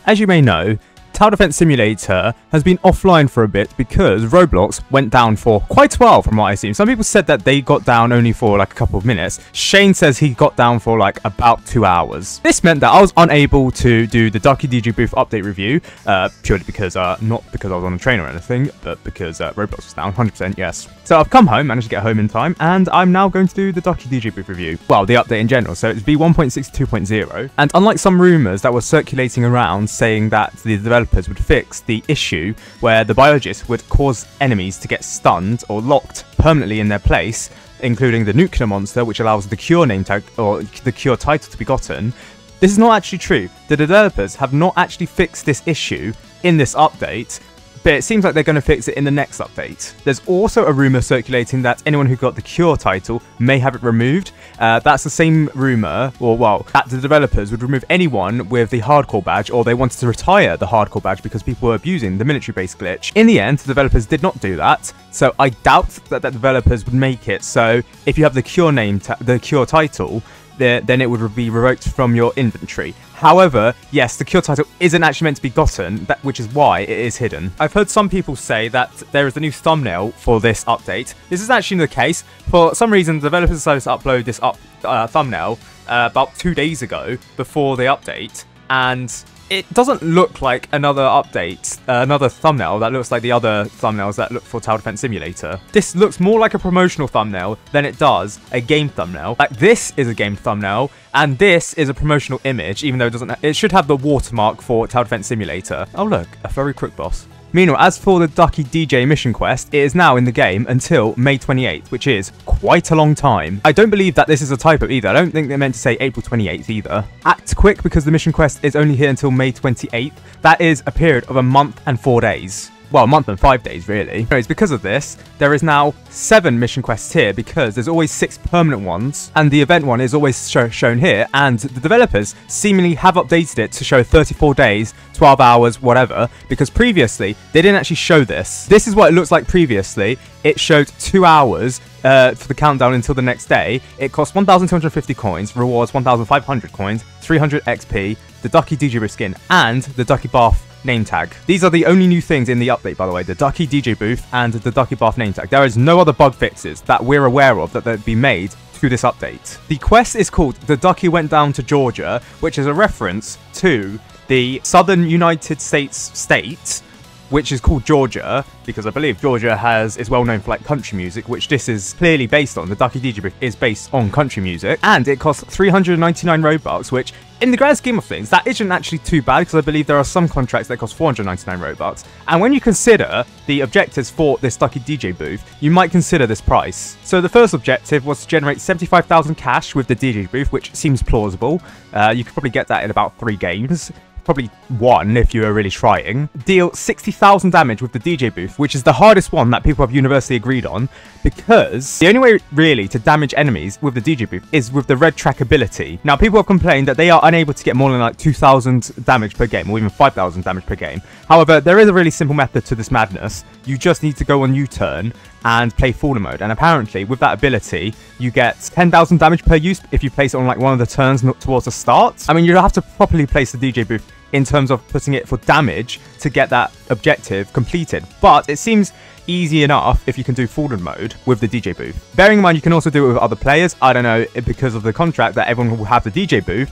As you may know, Tower Defense Simulator has been offline for a bit because Roblox went down for quite a while from what I've seen. Some people said that they got down only for like a couple of minutes. Shane says he got down for like about 2 hours. This meant that I was unable to do the Ducky DJ Booth update review, purely because, not because I was on the train or anything, but because Roblox was down, 100% yes. So I've come home, managed to get home in time, and I'm now going to do the Ducky DJ Booth review. Well, the update in general. So it's V1.62.0, and unlike some rumors that were circulating around saying that the developers would fix the issue where the biologist would cause enemies to get stunned or locked permanently in their place, including the nuclear monster, which allows the cure name tag or the cure title to be gotten. This is not actually true. The developers have not actually fixed this issue in this update, but it seems like they're going to fix it in the next update. There's also a rumor circulating that anyone who got the Cure title may have it removed. That's the same rumor, or well, that the developers would remove anyone with the Hardcore badge, or they wanted to retire the Hardcore badge because people were abusing the military base glitch. In the end, the developers did not do that, so I doubt that the developers would make it. So if you have the Cure name, the Cure title, then it would be revoked from your inventory. However, yes, the Cure title isn't actually meant to be gotten, which is why it is hidden. I've heard some people say that there is a new thumbnail for this update. This is actually the case. For some reason, the developers decided to upload this thumbnail about 2 days ago before the update, and it doesn't look like another update, another thumbnail that looks like the other thumbnails that look for Tower Defense Simulator. This looks more like a promotional thumbnail than it does a game thumbnail. Like, this is a game thumbnail, and this is a promotional image, even though it should have the watermark for Tower Defense Simulator. Oh look, a furry crook boss. Meanwhile, as for the Ducky DJ mission quest, it is now in the game until May 28th, which is quite a long time. I don't believe that this is a typo either. I don't think they meant to say April 28th either. Act quick because the mission quest is only here until May 28th. That is a period of a month and 4 days. Well, a month and 5 days, really. Anyways, because of this, there is now 7 mission quests here because there's always 6 permanent ones, and the event one is always shown here, and the developers seemingly have updated it to show 34 days, 12 hours, whatever, because previously, they didn't actually show this. This is what it looks like previously. It showed 2 hours for the countdown until the next day. It cost 1,250 coins, rewards 1,500 coins, 300 XP, the Ducky DJ Booth skin, and the Ducky Bath name tag. These are the only new things in the update, by the way, the Ducky DJ Booth and the Ducky Bath name tag. There is no other bug fixes that we're aware of that they've been made to this update. The quest is called The Ducky Went Down to Georgia, which is a reference to the southern United States state, which is called Georgia, because I believe Georgia is well known for like country music, which this is clearly based on. The Ducky DJ Booth is based on country music, and it costs 399 Robux, which in the grand scheme of things, that isn't actually too bad, because I believe there are some contracts that cost 499 Robux. And when you consider the objectives for this Ducky DJ Booth, you might consider this price. So the first objective was to generate 75,000 cash with the DJ Booth, which seems plausible. You could probably get that in about 3 games. Probably 1 if you are really trying. Deal 60,000 damage with the DJ Booth, which is the hardest one that people have universally agreed on, because the only way really to damage enemies with the DJ Booth is with the red track ability. Now, people have complained that they are unable to get more than like 2,000 damage per game, or even 5,000 damage per game. However, there is a really simple method to this madness. You just need to go on U-turn and play Fallen mode, and apparently with that ability you get 10,000 damage per use if you place it on like one of the turns towards the start. I mean, you have to properly place the DJ Booth in terms of putting it for damage to get that objective completed, but it seems easy enough if you can do Fallen mode with the DJ Booth. Bearing in mind you can also do it with other players. I don't know, because of the contract that everyone will have the DJ Booth,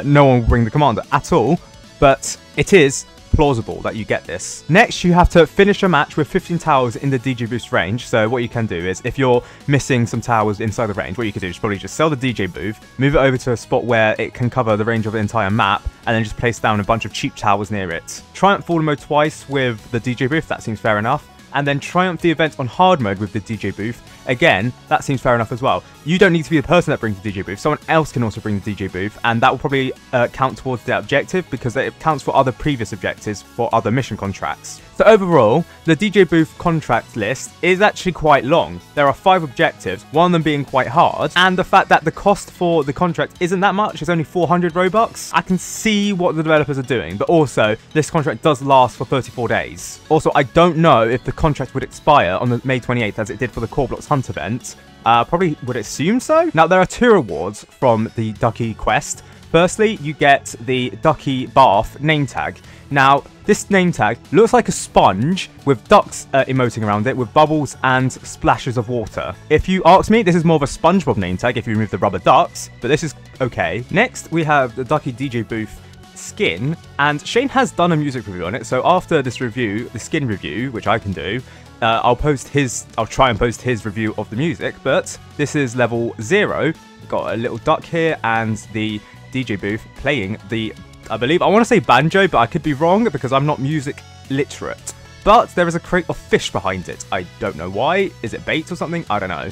no one will bring the commander at all, but it is plausible that you get this. Next, you have to finish a match with 15 towers in the DJ Boost range. So what you can do is, if you're missing some towers inside the range, what you can do is probably just sell the DJ Booth, move it over to a spot where it can cover the range of the entire map, and then just place down a bunch of cheap towers near it. Triumph Fallen mode twice with the DJ Booth, that seems fair enough. And then triumph the event on hard mode with the DJ Booth. Again, that seems fair enough as well. You don't need to be the person that brings the DJ Booth. Someone else can also bring the DJ Booth, and that will probably count towards the objective, because it counts for other previous objectives for other mission contracts. So overall, the DJ Booth contract list is actually quite long. There are 5 objectives, one of them being quite hard, and the fact that the cost for the contract isn't that much, it's only 400 Robux. I can see what the developers are doing, but also, this contract does last for 34 days. Also, I don't know if the contract would expire on the May 28th as it did for the Core Blocks Hunt event. Probably would assume so. Now, there are 2 rewards from the Ducky quest. Firstly, you get the Ducky Bath name tag. Now, this name tag looks like a sponge with ducks emoting around it with bubbles and splashes of water. If you ask me, this is more of a SpongeBob name tag if you remove the rubber ducks, but this is okay. Next, we have the Ducky DJ Booth skin, and Shane has done a music review on it, so after this review, the skin review, which I can do, I'll try and post his review of the music, but this is level 0. Got a little duck here and the DJ booth playing the, I want to say banjo, but I could be wrong because I'm not music literate. But there is a crate of fish behind it. I don't know why. Is it bait or something? I don't know.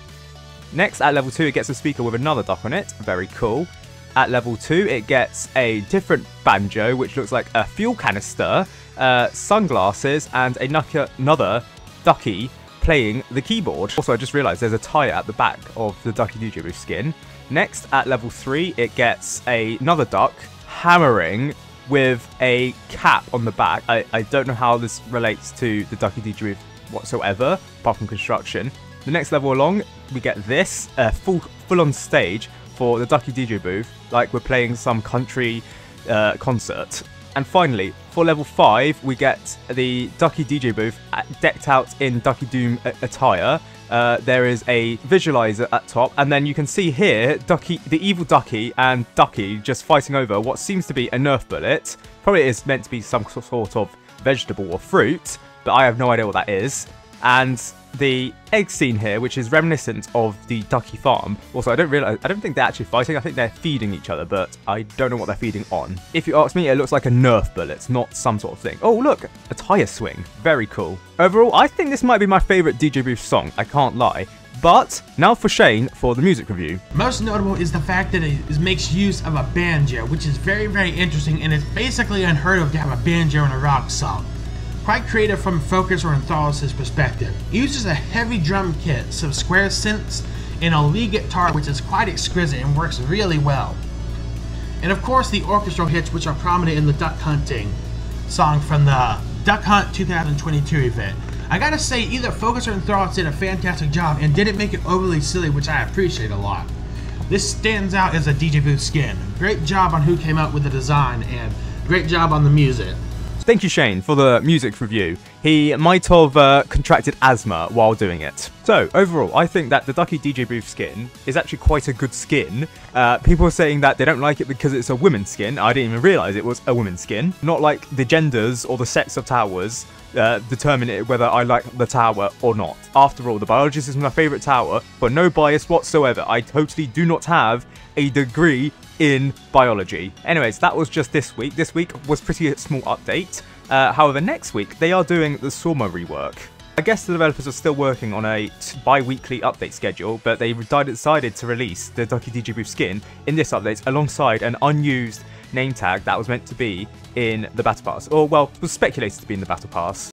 Next, at level 2, it gets a speaker with another duck on it. Very cool. At level 2, it gets a different banjo, which looks like a fuel canister, sunglasses, and another Ducky playing the keyboard. Also, I just realized there's a tire at the back of the Ducky DJ Booth skin. Next, at level 3, it gets another duck hammering with a cap on the back. I don't know how this relates to the Ducky DJ Booth whatsoever, apart from construction. The next level along, we get this full-on stage for the Ducky DJ Booth, like we're playing some country concert. And finally, for level 5, we get the Ducky DJ Booth decked out in Ducky Doom attire. There is a visualizer at top, and then you can see here Ducky, the evil Ducky, and Ducky just fighting over what seems to be a Nerf bullet. Probably is meant to be some sort of vegetable or fruit, but I have no idea what that is. And the egg scene here, which is reminiscent of the Ducky farm. Also, I don't think they're actually fighting. I think they're feeding each other, but I don't know what they're feeding on. If you ask me, it looks like a Nerf bullet, not some sort of thing. Oh, look, a tire swing. Very cool. Overall, I think this might be my favorite DJ Booth song. I can't lie. But now for Shane for the music review. Most notable is the fact that it makes use of a banjo, which is very, very interesting, and it's basically unheard of to have a banjo in a rock song. Quite creative from Focus or Enthalos' perspective. It uses a heavy drum kit, some square synths, and a lead guitar, which is quite exquisite and works really well. And of course the orchestral hits, which are prominent in the Duck Hunting song from the Duck Hunt 2022 event. I gotta say, either Focus or Enthalos did a fantastic job and didn't make it overly silly, which I appreciate a lot. This stands out as a DJ Booth skin. Great job on who came up with the design, and great job on the music. Thank you, Shane, for the music review. He might have contracted asthma while doing it. So, overall, I think that the Ducky DJ Booth skin is actually quite a good skin. People are saying that they don't like it because it's a women's skin. I didn't even realise it was a women's skin. Not like the genders or the sex of towers determine whether I like the tower or not. After all, the Biologist is my favourite tower, but no bias whatsoever. I totally do not have a degree in biology. Anyways, that was just this week. This week was pretty small update. However, next week they are doing the Sawma rework. I guess the developers are still working on a bi-weekly update schedule, but they decided to release the Ducky DJ Booth skin in this update alongside an unused name tag that was meant to be in the Battle Pass. Or, well, was speculated to be in the Battle Pass.